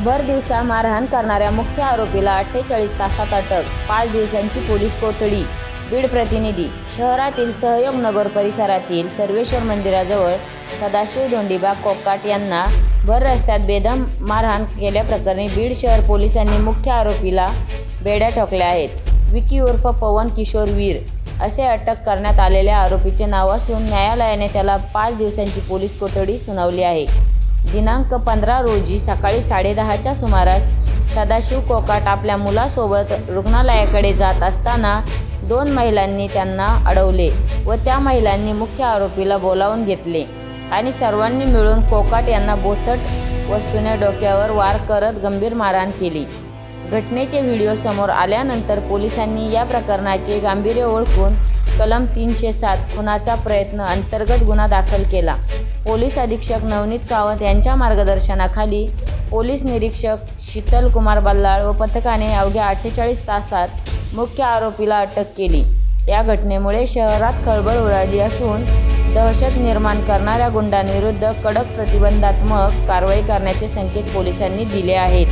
भर दिवसा मारहाण करणाऱ्या मुख्य आरोपीला 48 तासात अटक, 5 दिवसांची पोलीस कोठडी. बीड प्रतिनिधी. शहरातील सहयोग नगर परिसरातील सर्वेश्वर मंदिराजवळ सदाशिव धोंडीबा कोकाट यांना भर रस्त्यात बेदम मारहाण केल्याप्रकरणी बीड शहर पोलिसांनी मुख्य आरोपीला बेड्या ठोकल्या आहेत. विकी उर्फ पवन किशोर वीर असे अटक करण्यात आलेल्या आरोपीचे नाव असून न्यायालयाने त्याला 5 दिवसांची पोलीस कोठडी सुनावली आहे. दिनांक 15 रोजी सकाळी 10:30च्या सुमारास सदाशिव कोकाट आपल्या मुलासोबत रुग्णालयाकडे जात असताना 2 महिलांनी त्यांना अडवले व त्या महिलांनी मुख्य आरोपीला बोलावून घेतले आणि सर्वांनी मिळून कोकाट यांना बोथट वस्तूने डोक्यावर वार करत गंभीर मारहाण केली. घटनेचे व्हिडिओ समोर आल्यानंतर पोलिसांनी या प्रकरणाचे गांभीर्य ओळखून कलम 307 खुनाचा प्रयत्न अंतर्गत गुन्हा दाखल केला. पोलीस अधीक्षक नवनीत कावत यांच्या मार्गदर्शनाखाली पोलीस निरीक्षक शीतल कुमार बल्लाळ व पथकाने अवघ्या 48 तासात मुख्य आरोपीला अटक केली. या घटनेमुळे शहरात खळबळ उडाली असून दहशत निर्माण करणाऱ्या गुंडांविरुद्ध कडक प्रतिबंधात्मक कारवाई करण्याचे संकेत पोलिसांनी दिले आहेत.